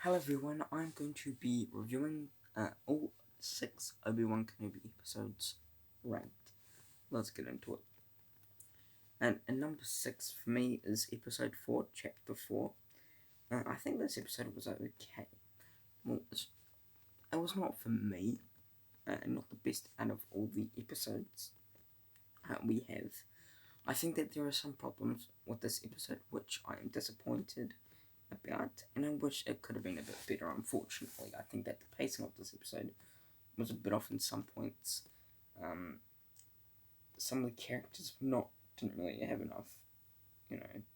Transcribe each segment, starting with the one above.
Hello everyone, I'm going to be reviewing all 6 Obi Wan-Kenobi episodes ranked. Let's get into it. And number 6 for me is episode 4, chapter 4. I think this episode was okay. Well, it was not for me, not the best out of all the episodes we have. I think that there are some problems with this episode which I am disappointed about, and I wish it could have been a bit better. Unfortunately, I think that the pacing of this episode was a bit off in some points. Some of the characters didn't really have enough,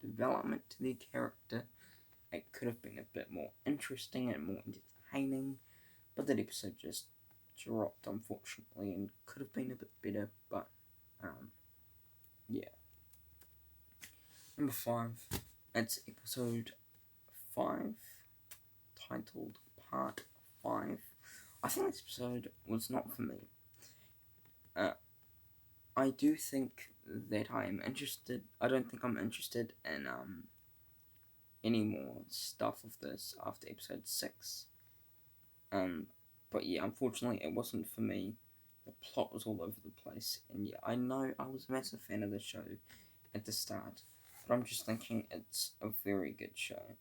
development to their character. It could have been a bit more interesting and more entertaining, but that episode just dropped, unfortunately, and could have been a bit better. But yeah. Number 5, it's episode 5, titled Part 5. I think this episode was not for me. I do think that I am interested. I don't think I'm interested in any more stuff of this after episode 6. But yeah, unfortunately, it wasn't for me. The plot was all over the place, and yeah, I know I was a massive fan of the show at the start, but I'm just thinking it's a very good show.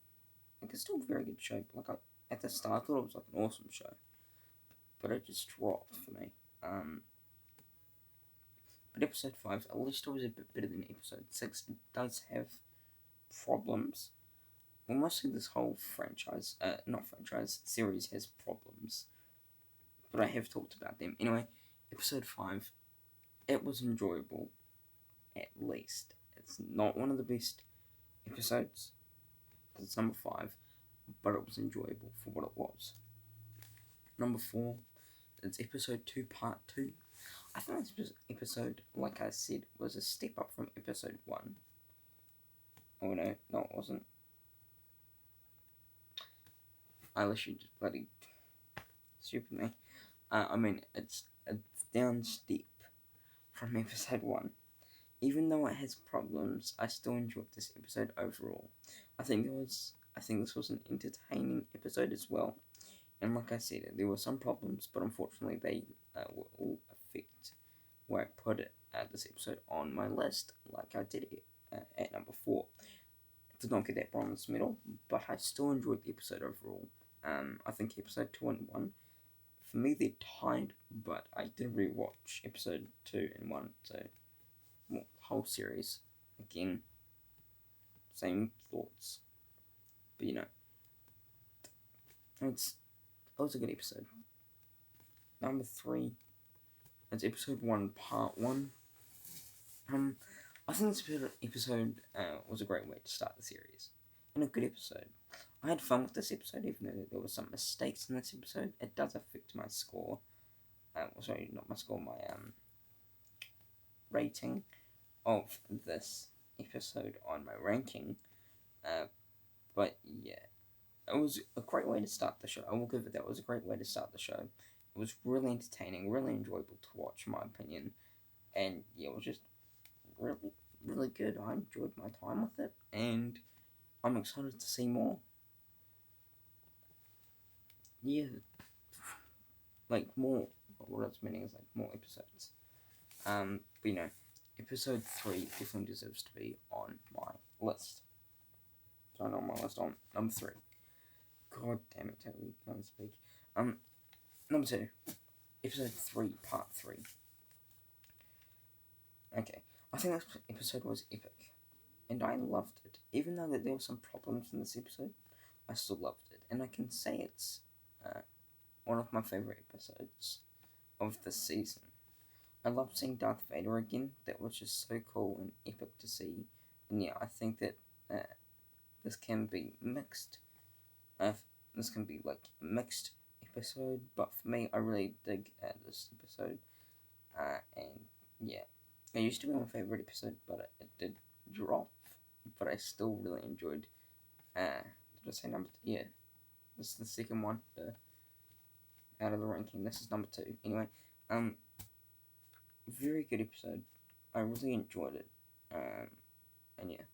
Like, it's still a very good show, but at the start I thought it was like an awesome show, but it just dropped for me. But episode 5, at least it was a bit better than episode 6. It does have problems. Well, mostly this whole series has problems, but I have talked about them. Anyway, episode 5, it was enjoyable, at least. It's not one of the best episodes, because it's number 5, but it was enjoyable for what it was. Number 4, it's episode 2, part 2. I think this episode, like I said, was a step up from episode 1. Oh no, it wasn't. I literally just bloody stupid me. I mean, it's a down step from episode 1. Even though it has problems, I still enjoyed this episode overall. I think this was an entertaining episode as well. And like I said, there were some problems, but unfortunately they will all affect where I put this episode on my list, like I did at number 4. I did not get that bronze medal, but I still enjoyed the episode overall. I think episode 2 and 1, for me they're tied, but I did rewatch episode 2 and 1, so whole series again, same thoughts. But it was a good episode. Number 3, it's episode 1, part 1. I think this episode was a great way to start the series, and a good episode. I had fun with this episode, even though there were some mistakes in this episode. It does affect my score. Sorry, not my score, my rating of this episode on my ranking. But yeah, it was a great way to start the show. I will give it that. It was a great way to start the show. It was really entertaining, really enjoyable to watch, in my opinion. And yeah, it was just really, really good. I enjoyed my time with it, and I'm excited to see more. Yeah, like more. What it's meaning is like more episodes. But episode 3 definitely deserves to be on my list. Sorry, not on my list, on number 3. God damn it, Toby, can't speak. Number 2, episode 3, part 3. Okay, I think this episode was epic, and I loved it. Even though that there were some problems in this episode, I still loved it, and I can say it's one of my favorite episodes of the season. I loved seeing Darth Vader again. That was just so cool and epic to see. And yeah, I think that this can be mixed. This can be like a mixed episode, but for me, I really dig this episode. And yeah, it used to be my favorite episode, but it did drop. But I still really enjoyed. Did I say number 2? Yeah, this is the second one out of the ranking. This is number 2. Anyway, very good episode. I really enjoyed it. And yeah.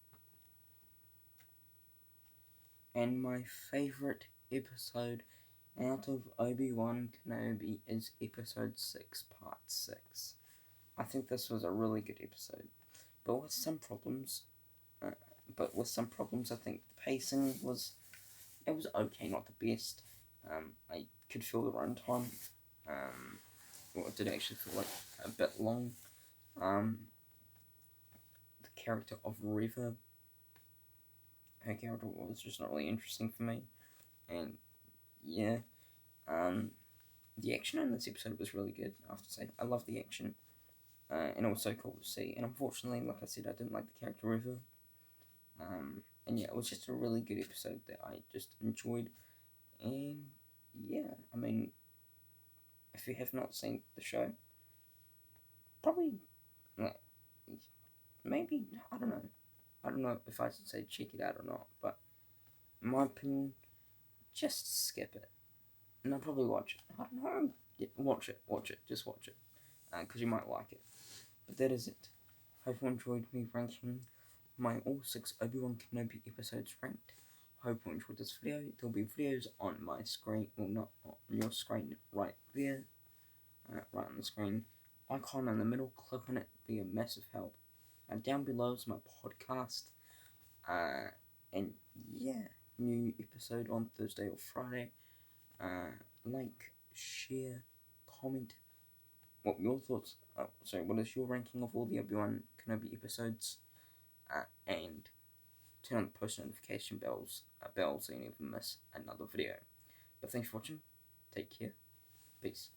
And my favorite episode out of Obi Wan-Kenobi is episode 6, part 6. I think this was a really good episode, but with some problems. I think the pacing was okay, not the best. I could feel the runtime. It did actually feel like a bit long. The character of Reva, her character was just not really interesting for me, and yeah, the action in this episode was really good. I have to say, I love the action, and it was so cool to see. And unfortunately, like I said, I didn't like the character Reva. And yeah, it was just a really good episode that I just enjoyed. And yeah, I mean, if you have not seen the show, probably, like, maybe, I don't know if I should say check it out or not, but in my opinion, just skip it. And I'll probably watch it. I don't know. Yeah, watch it, just watch it. Because you might like it. But that is it. Hope you enjoyed me ranking my all 6 Obi Wan-Kenobi episodes ranked. Hope you enjoyed this video. There'll be videos on my screen, well, not on your screen, right there, right on the screen. Icon in the middle, click on it, be a massive help. Down below is my podcast, and yeah, new episode on Thursday or Friday. Like, share, comment. What your thoughts? What is your ranking of all the Obi-Wan Kenobi episodes? And turn on the post notification bells so you never miss another video. But thanks for watching. Take care. Peace.